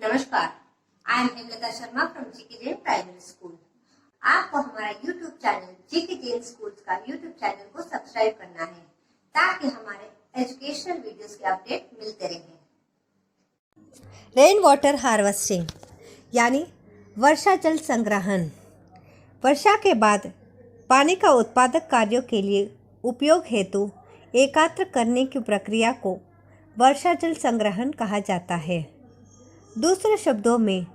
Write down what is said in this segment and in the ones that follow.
नमस्कार, I am Hemlata Sharma from GK Jain primary school. आपको हमारा YouTube channel GK Jain schools का यूट्यूब चैनल को सब्सक्राइब करना है ताकि हमारे एजुकेशनल वीडियोस के अपडेट मिलते रहें। रेन वाटर हार्वेस्टिंग यानी वर्षा जल संग्रहण। वर्षा के बाद पानी का उत्पादक कार्यों के लिए उपयोग हेतु एकत्र करने की प्रक्रिया को वर्षा जल संग्रहण कहा जाता है। दूसरे शब्दों में,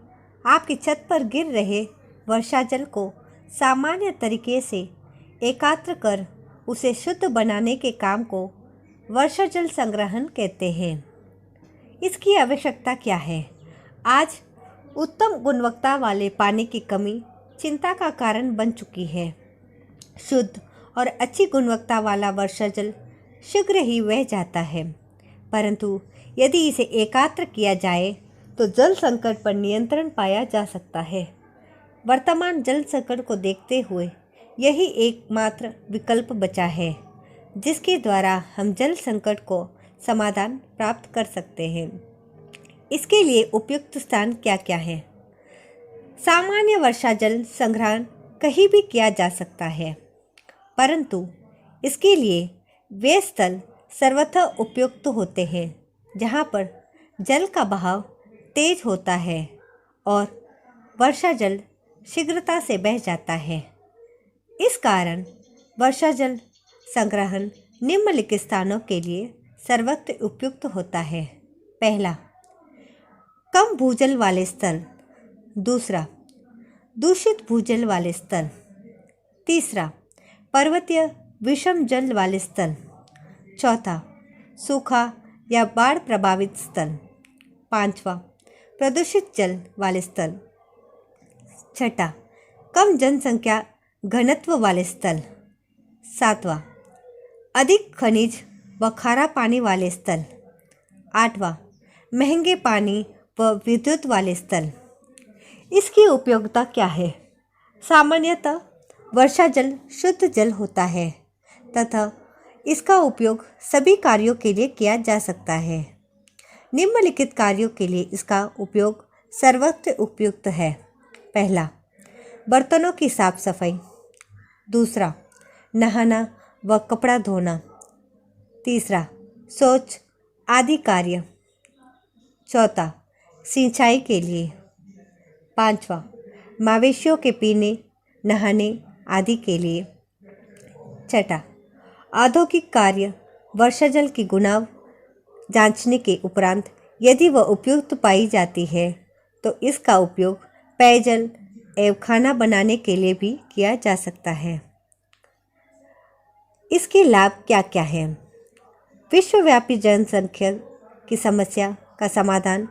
आपकी छत पर गिर रहे वर्षा जल को सामान्य तरीके से एकत्र कर उसे शुद्ध बनाने के काम को वर्षा जल संग्रहण कहते हैं। इसकी आवश्यकता क्या है? आज उत्तम गुणवत्ता वाले पानी की कमी चिंता का कारण बन चुकी है। शुद्ध और अच्छी गुणवत्ता वाला वर्षा जल शीघ्र ही बह जाता है, परंतु यदि इसे एकत्र किया जाए तो जल संकट पर नियंत्रण पाया जा सकता है। वर्तमान जल संकट को देखते हुए यही एकमात्र विकल्प बचा है जिसके द्वारा हम जल संकट को समाधान प्राप्त कर सकते हैं। इसके लिए उपयुक्त स्थान क्या क्या है? सामान्य वर्षा जल संग्रहण कहीं भी किया जा सकता है, परंतु इसके लिए वे स्थल सर्वथा उपयुक्त होते हैं जहाँ पर जल का बहाव तेज होता है और वर्षा जल शीघ्रता से बह जाता है। इस कारण वर्षा जल संग्रहण निम्नलिखित स्थानों के लिए सर्वत्र उपयुक्त होता है। पहला, कम भूजल वाले स्थल। दूसरा, दूषित भूजल वाले स्थल। तीसरा, पर्वतीय विषम जल वाले स्थल। चौथा, सूखा या बाढ़ प्रभावित स्थल। पांचवा, प्रदूषित जल वाले स्थल। छठा, कम जनसंख्या घनत्व वाले स्थल। सातवां, अधिक खनिज व खारा पानी वाले स्थल। आठवां, महंगे पानी व विद्युत वाले स्थल। इसकी उपयोगिता क्या है? सामान्यतः वर्षा जल शुद्ध जल होता है तथा इसका उपयोग सभी कार्यों के लिए किया जा सकता है। निम्नलिखित कार्यों के लिए इसका उपयोग सर्वत्र उपयुक्त है। पहला, बर्तनों की साफ सफाई। दूसरा, नहाना व कपड़ा धोना। तीसरा, शौच आदि कार्य। चौथा, सिंचाई के लिए। पांचवा, मवेशियों के पीने, नहाने आदि के लिए। छठा, औद्योगिक कार्य। वर्षा जल की गुणाव जांचने के उपरांत यदि वह उपयुक्त पाई जाती है तो इसका उपयोग पेयजल एवं खाना बनाने के लिए भी किया जा सकता है। इसके लाभ क्या क्या हैं? विश्वव्यापी जनसंख्या की समस्या का समाधान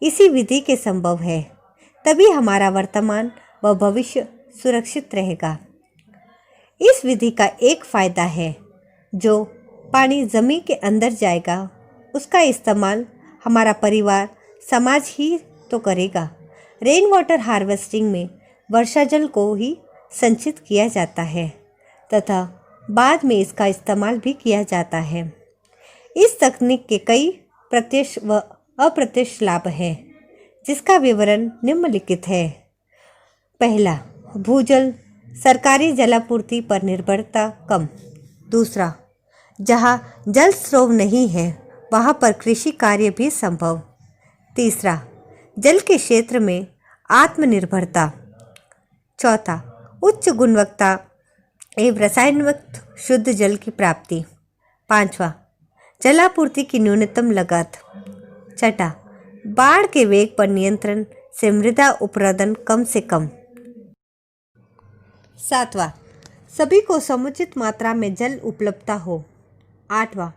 इसी विधि के संभव है, तभी हमारा वर्तमान व भविष्य सुरक्षित रहेगा। इस विधि का एक फायदा है, जो पानी जमीन के अंदर जाएगा उसका इस्तेमाल हमारा परिवार समाज ही तो करेगा। रेन वाटर हार्वेस्टिंग में वर्षा जल को ही संचित किया जाता है तथा बाद में इसका इस्तेमाल भी किया जाता है। इस तकनीक के कई प्रत्यक्ष व अप्रत्यक्ष लाभ हैं, जिसका विवरण निम्नलिखित है। पहला, भूजल सरकारी जलापूर्ति पर निर्भरता कम। दूसरा, जहाँ जल स्रोत नहीं है वहाँ पर कृषि कार्य भी संभव। तीसरा, जल के क्षेत्र में आत्मनिर्भरता। चौथा, उच्च गुणवत्ता एवं रसायन मुक्त शुद्ध जल की प्राप्ति। पांचवा, जलापूर्ति की न्यूनतम लागत। छठा, बाढ़ के वेग पर नियंत्रण से मृदा अपरदन कम से कम। सातवां, सभी को समुचित मात्रा में जल उपलब्धता हो। आठवां,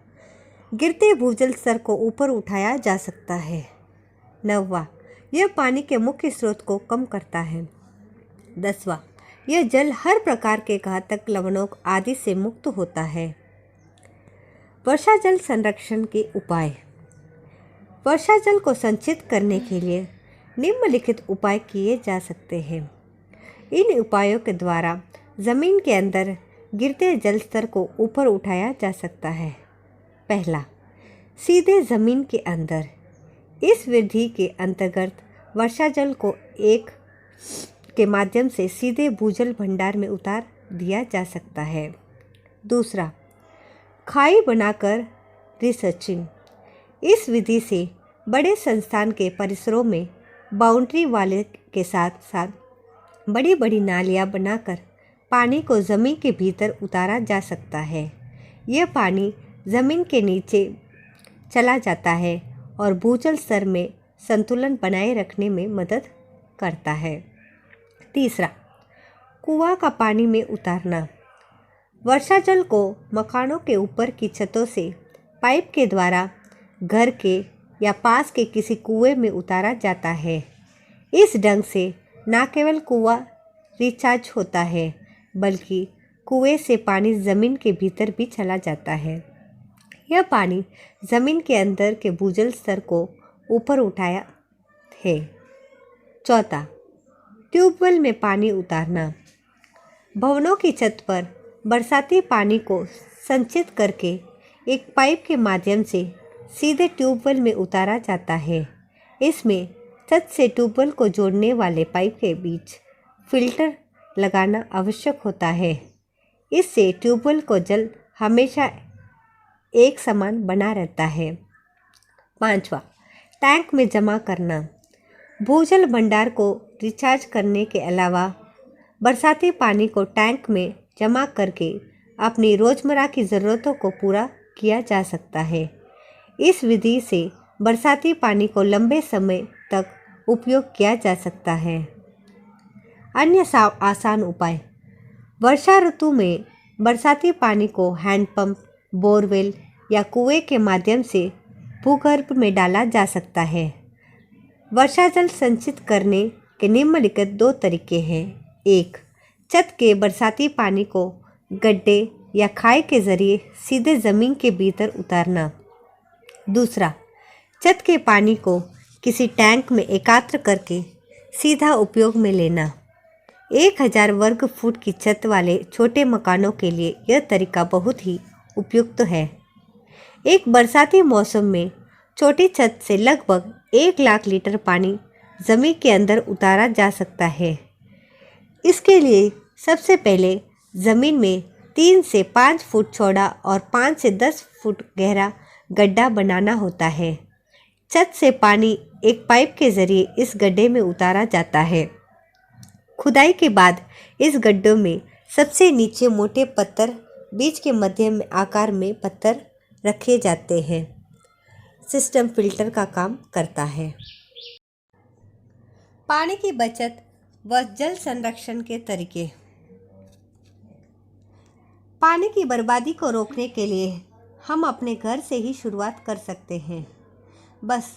गिरते भूजल स्तर को ऊपर उठाया जा सकता है। नौवां, यह पानी के मुख्य स्रोत को कम करता है। 10वां, यह जल हर प्रकार के घातक लवणों आदि से मुक्त होता है। वर्षा जल संरक्षण के उपाय। वर्षा जल को संचित करने के लिए निम्नलिखित उपाय किए जा सकते हैं। इन उपायों के द्वारा जमीन के अंदर गिरते जल स्तर को ऊपर उठाया जा सकता है। पहला, सीधे जमीन के अंदर। इस विधि के अंतर्गत वर्षा जल को एक के माध्यम से सीधे भूजल भंडार में उतार दिया जा सकता है। दूसरा, खाई बनाकर रिसर्चिंग। इस विधि से बड़े संस्थान के परिसरों में बाउंड्री वाले के साथ साथ बड़ी बड़ी नालियाँ बनाकर पानी को ज़मीन के भीतर उतारा जा सकता है। यह पानी ज़मीन के नीचे चला जाता है और भूजल स्तर में संतुलन बनाए रखने में मदद करता है। तीसरा, कुआं का पानी में उतारना। वर्षा जल को मकानों के ऊपर की छतों से पाइप के द्वारा घर के या पास के किसी कुएं में उतारा जाता है। इस ढंग से न केवल कुआं रिचार्ज होता है बल्कि कुएं से पानी ज़मीन के भीतर भी चला जाता है। यह पानी ज़मीन के अंदर के भूजल स्तर को ऊपर उठाया है। चौथा, ट्यूबवेल में पानी उतारना। भवनों की छत पर बरसाती पानी को संचित करके एक पाइप के माध्यम से सीधे ट्यूबवेल में उतारा जाता है। इसमें छत से ट्यूबवेल को जोड़ने वाले पाइप के बीच फिल्टर लगाना आवश्यक होता है। इससे ट्यूबवेल को जल हमेशा एक समान बना रहता है। पांचवा, टैंक में जमा करना। भूजल भंडार को रिचार्ज करने के अलावा बरसाती पानी को टैंक में जमा करके अपनी रोज़मर्रा की ज़रूरतों को पूरा किया जा सकता है। इस विधि से बरसाती पानी को लंबे समय तक उपयोग किया जा सकता है। अन्य आसान उपाय। वर्षा ऋतु में बरसाती पानी को हैंडपंप, बोरवेल या कुएं के माध्यम से भूगर्भ में डाला जा सकता है। वर्षा जल संचित करने के निम्नलिखित 2 तरीके हैं। 1. छत के बरसाती पानी को गड्ढे या खाई के ज़रिए सीधे ज़मीन के भीतर उतारना। दूसरा, छत के पानी को किसी टैंक में एकत्र करके सीधा उपयोग में लेना। 1000 वर्ग फुट की छत वाले छोटे मकानों के लिए यह तरीका बहुत ही उपयुक्त है। एक बरसाती मौसम में छोटी छत से लगभग 1 लाख लीटर पानी ज़मीन के अंदर उतारा जा सकता है। इसके लिए सबसे पहले ज़मीन में 3 से 5 फुट चौड़ा और 5 से 10 फुट गहरा गड्ढा बनाना होता है। छत से पानी एक पाइप के ज़रिए इस गड्ढे में उतारा जाता है। खुदाई के बाद इस गड्ढों में सबसे नीचे मोटे पत्थर, बीच के मध्य में आकार में पत्थर रखे जाते हैं। सिस्टम फिल्टर का काम करता है। पानी की बचत व जल संरक्षण के तरीके। पानी की बर्बादी को रोकने के लिए हम अपने घर से ही शुरुआत कर सकते हैं। बस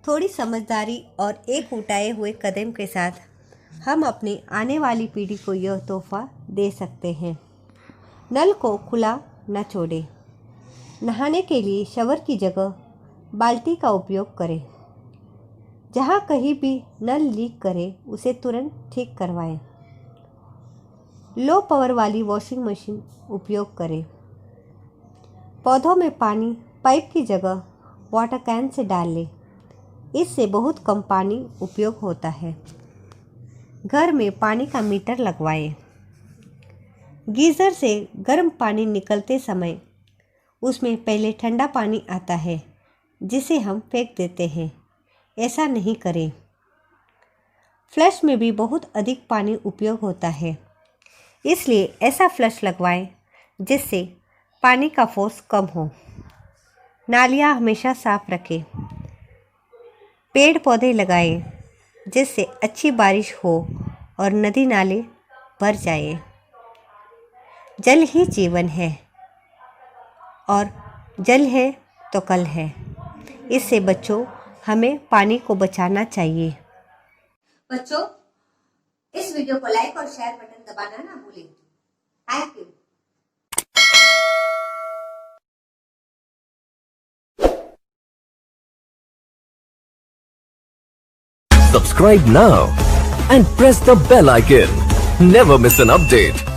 थोड़ी समझदारी और एक उठाए हुए कदम के साथ हम अपनी आने वाली पीढ़ी को यह तोहफा दे सकते हैं। नल को खुला न छोड़ें। नहाने के लिए शवर की जगह बाल्टी का उपयोग करें। जहाँ कहीं भी नल लीक करे उसे तुरंत ठीक करवाएं। लो पावर वाली वॉशिंग मशीन उपयोग करें। पौधों में पानी पाइप की जगह वाटर कैन से डाल लें। इससे बहुत कम पानी उपयोग होता है। घर में पानी का मीटर लगवाएं। गीज़र से गर्म पानी निकलते समय उसमें पहले ठंडा पानी आता है जिसे हम फेंक देते हैं। ऐसा नहीं करें। फ्लश में भी बहुत अधिक पानी उपयोग होता है, इसलिए ऐसा फ्लश लगवाएं जिससे पानी का फोर्स कम हो। नालियाँ हमेशा साफ रखें। पेड़ पौधे लगाएं जिससे अच्छी बारिश हो और नदी नाले भर जाए। जल ही जीवन है और जल है तो कल है। इससे बच्चों हमें पानी को बचाना चाहिए। बच्चों, इस वीडियो को लाइक और शेयर बटन दबाना ना भूलें। Thank you. Subscribe now and press the bell icon. Never miss an update.